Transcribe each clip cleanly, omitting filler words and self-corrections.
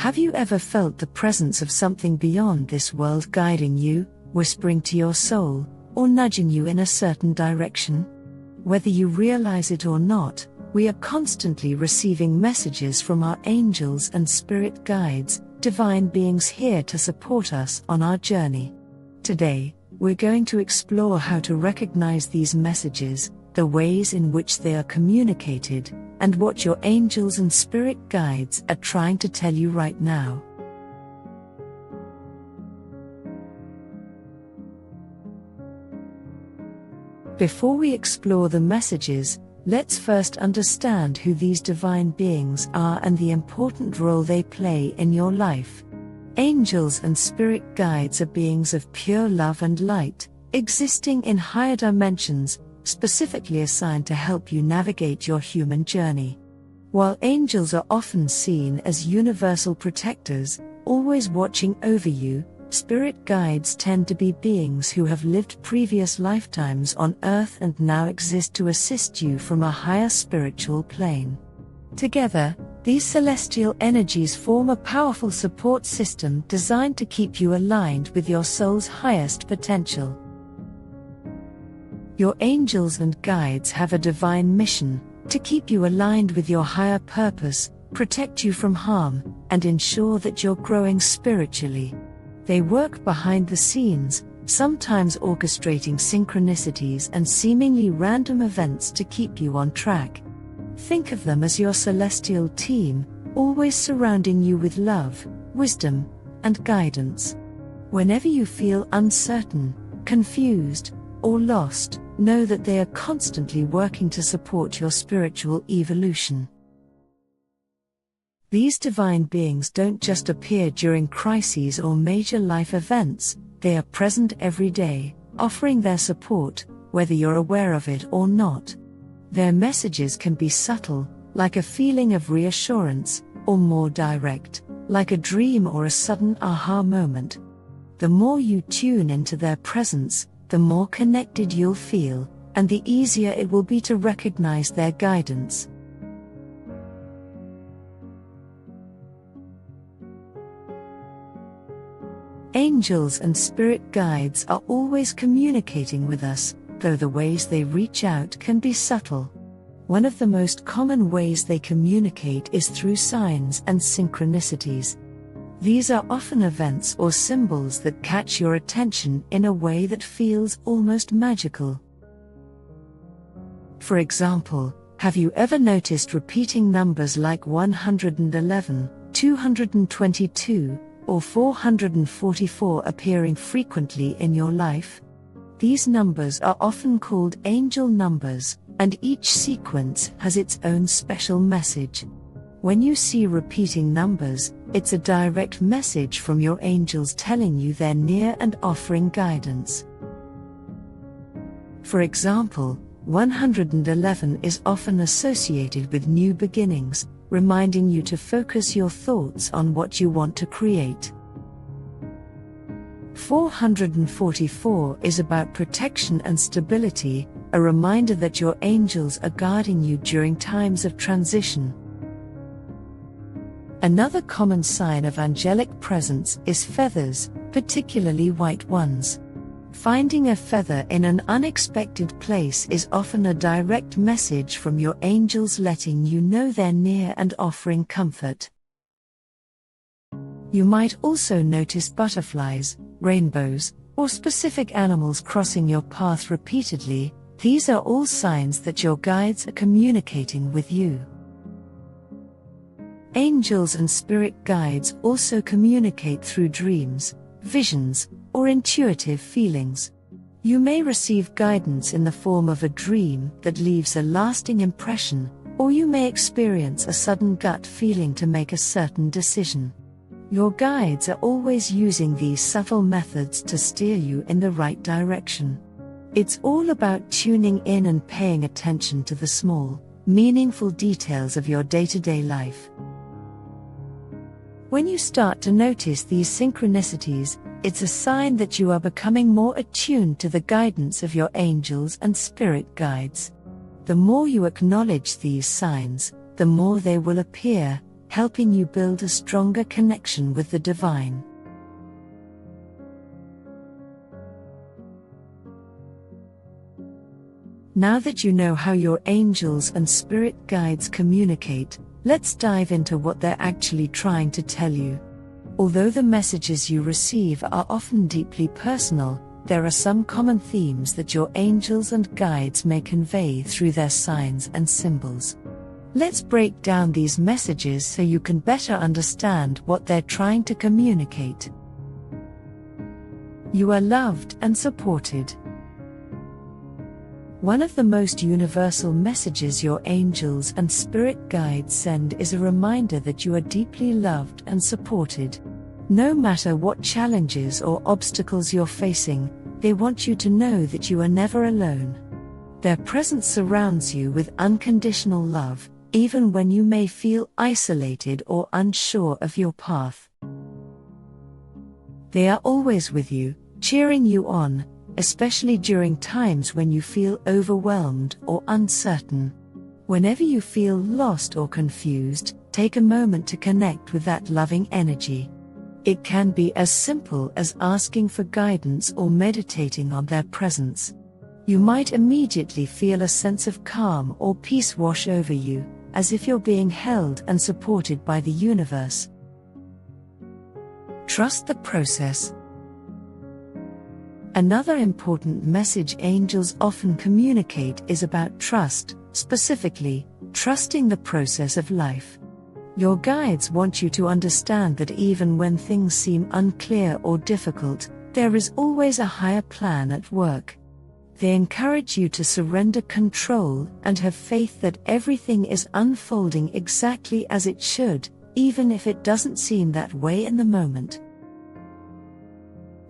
Have you ever felt the presence of something beyond this world guiding you, whispering to your soul, or nudging you in a certain direction? Whether you realize it or not, we are constantly receiving messages from our angels and spirit guides, divine beings here to support us on our journey. Today, we're going to explore how to recognize these messages, the ways in which they are communicated, and what your angels and spirit guides are trying to tell you right now. Before we explore the messages, let's first understand who these divine beings are and the important role they play in your life. Angels and spirit guides are beings of pure love and light, existing in higher dimensions, specifically assigned to help you navigate your human journey. While angels are often seen as universal protectors, always watching over you, spirit guides tend to be beings who have lived previous lifetimes on Earth and now exist to assist you from a higher spiritual plane. Together, these celestial energies form a powerful support system designed to keep you aligned with your soul's highest potential. Your angels and guides have a divine mission to keep you aligned with your higher purpose, protect you from harm, and ensure that you're growing spiritually. They work behind the scenes, sometimes orchestrating synchronicities and seemingly random events to keep you on track. Think of them as your celestial team, always surrounding you with love, wisdom, and guidance. Whenever you feel uncertain, confused, or lost, know that they are constantly working to support your spiritual evolution. These divine beings don't just appear during crises or major life events, they are present every day, offering their support, whether you're aware of it or not. Their messages can be subtle, like a feeling of reassurance, or more direct, like a dream or a sudden aha moment. The more you tune into their presence, the more connected you'll feel, and the easier it will be to recognize their guidance. Angels and spirit guides are always communicating with us, though the ways they reach out can be subtle. One of the most common ways they communicate is through signs and synchronicities. These are often events or symbols that catch your attention in a way that feels almost magical. For example, have you ever noticed repeating numbers like 111, 222, or 444 appearing frequently in your life? These numbers are often called angel numbers, and each sequence has its own special message. When you see repeating numbers, it's a direct message from your angels telling you they're near and offering guidance. For example, 111 is often associated with new beginnings, reminding you to focus your thoughts on what you want to create. 444 is about protection and stability, a reminder that your angels are guarding you during times of transition. Another common sign of angelic presence is feathers, particularly white ones. Finding a feather in an unexpected place is often a direct message from your angels letting you know they're near and offering comfort. You might also notice butterflies, rainbows, or specific animals crossing your path repeatedly. These are all signs that your guides are communicating with you. Angels and spirit guides also communicate through dreams, visions, or intuitive feelings. You may receive guidance in the form of a dream that leaves a lasting impression, or you may experience a sudden gut feeling to make a certain decision. Your guides are always using these subtle methods to steer you in the right direction. It's all about tuning in and paying attention to the small, meaningful details of your day-to-day life. When you start to notice these synchronicities, it's a sign that you are becoming more attuned to the guidance of your angels and spirit guides. The more you acknowledge these signs, the more they will appear, helping you build a stronger connection with the divine. Now that you know how your angels and spirit guides communicate, let's dive into what they're actually trying to tell you. Although the messages you receive are often deeply personal, there are some common themes that your angels and guides may convey through their signs and symbols. Let's break down these messages so you can better understand what they're trying to communicate. You are loved and supported. One of the most universal messages your angels and spirit guides send is a reminder that you are deeply loved and supported. No matter what challenges or obstacles you're facing, they want you to know that you are never alone. Their presence surrounds you with unconditional love, even when you may feel isolated or unsure of your path. They are always with you, cheering you on, especially during times when you feel overwhelmed or uncertain. Whenever you feel lost or confused, take a moment to connect with that loving energy. It can be as simple as asking for guidance or meditating on their presence. You might immediately feel a sense of calm or peace wash over you, as if you're being held and supported by the universe. Trust the process. Another important message angels often communicate is about trust, specifically, trusting the process of life. Your guides want you to understand that even when things seem unclear or difficult, there is always a higher plan at work. They encourage you to surrender control and have faith that everything is unfolding exactly as it should, even if it doesn't seem that way in the moment.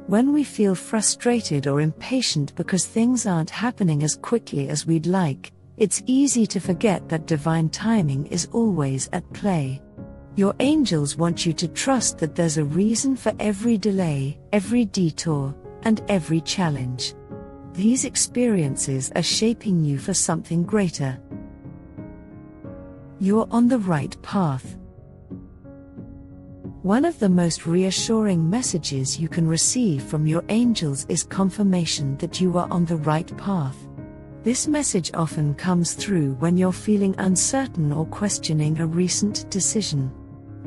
When we feel frustrated or impatient because things aren't happening as quickly as we'd like, it's easy to forget that divine timing is always at play. Your angels want you to trust that there's a reason for every delay, every detour, and every challenge. These experiences are shaping you for something greater. You're on the right path. One of the most reassuring messages you can receive from your angels is confirmation that you are on the right path. This message often comes through when you're feeling uncertain or questioning a recent decision.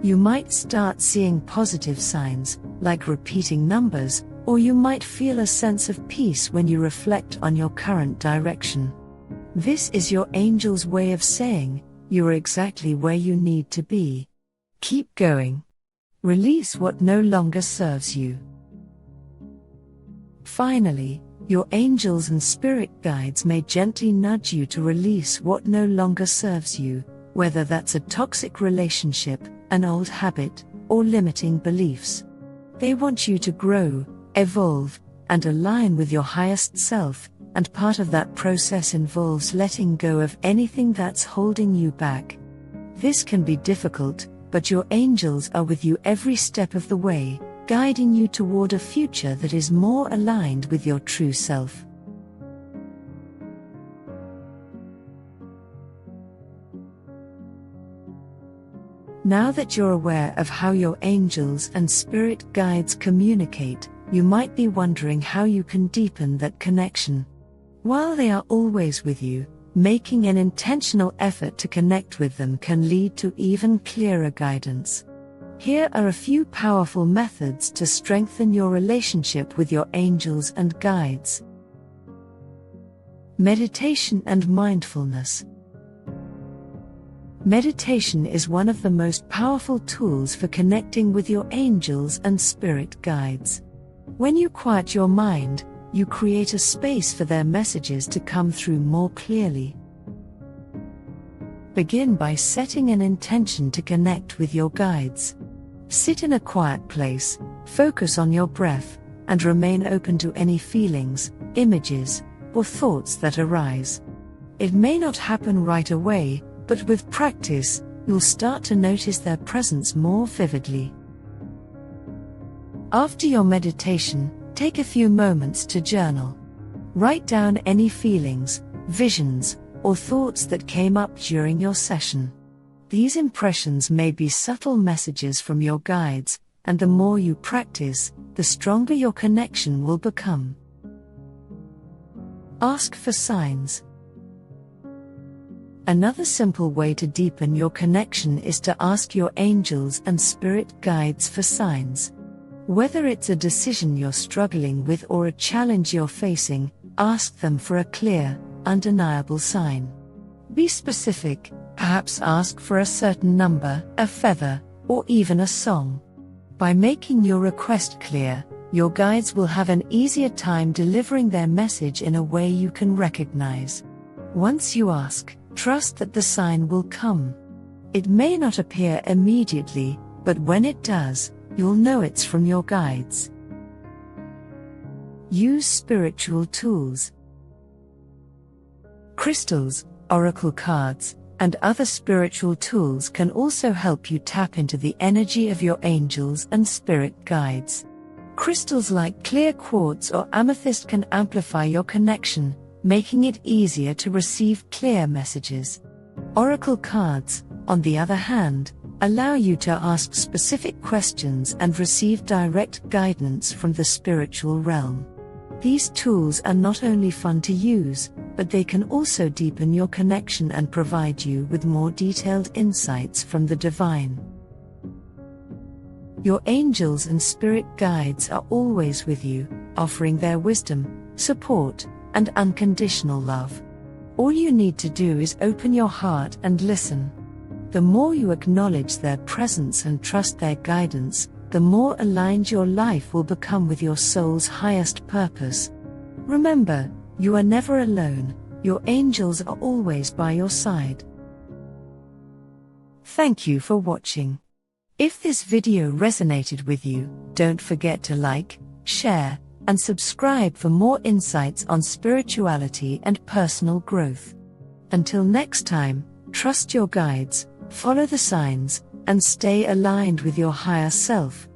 You might start seeing positive signs, like repeating numbers, or you might feel a sense of peace when you reflect on your current direction. This is your angel's way of saying, you're exactly where you need to be. Keep going. Release what no longer serves you. Finally, your angels and spirit guides may gently nudge you to release what no longer serves you, whether that's a toxic relationship, an old habit, or limiting beliefs. They want you to grow, evolve, and align with your highest self, and part of that process involves letting go of anything that's holding you back. This can be difficult, but your angels are with you every step of the way, guiding you toward a future that is more aligned with your true self. Now that you're aware of how your angels and spirit guides communicate, you might be wondering how you can deepen that connection. While they are always with you, making an intentional effort to connect with them can lead to even clearer guidance. Here are a few powerful methods to strengthen your relationship with your angels and guides. Meditation and mindfulness. Meditation is one of the most powerful tools for connecting with your angels and spirit guides. When you quiet your mind, you create a space for their messages to come through more clearly. Begin by setting an intention to connect with your guides. Sit in a quiet place, focus on your breath, and remain open to any feelings, images, or thoughts that arise. It may not happen right away, but with practice, you'll start to notice their presence more vividly. After your meditation, take a few moments to journal. Write down any feelings, visions, or thoughts that came up during your session. These impressions may be subtle messages from your guides, and the more you practice, the stronger your connection will become. Ask for signs. Another simple way to deepen your connection is to ask your angels and spirit guides for signs. Whether it's a decision you're struggling with or a challenge you're facing, ask them for a clear, undeniable sign. Be specific, perhaps ask for a certain number, a feather, or even a song. By making your request clear, your guides will have an easier time delivering their message in a way you can recognize. Once you ask, trust that the sign will come. It may not appear immediately, but when it does, you'll know it's from your guides. Use spiritual tools. Crystals, oracle cards, and other spiritual tools can also help you tap into the energy of your angels and spirit guides. Crystals like clear quartz or amethyst can amplify your connection, making it easier to receive clear messages. Oracle cards, on the other hand, allow you to ask specific questions and receive direct guidance from the spiritual realm. These tools are not only fun to use, but they can also deepen your connection and provide you with more detailed insights from the divine. Your angels and spirit guides are always with you, offering their wisdom, support, and unconditional love. All you need to do is open your heart and listen. The more you acknowledge their presence and trust their guidance, the more aligned your life will become with your soul's highest purpose. Remember, you are never alone, your angels are always by your side. Thank you for watching. If this video resonated with you, don't forget to like, share, and subscribe for more insights on spirituality and personal growth. Until next time, trust your guides, follow the signs, and stay aligned with your higher self.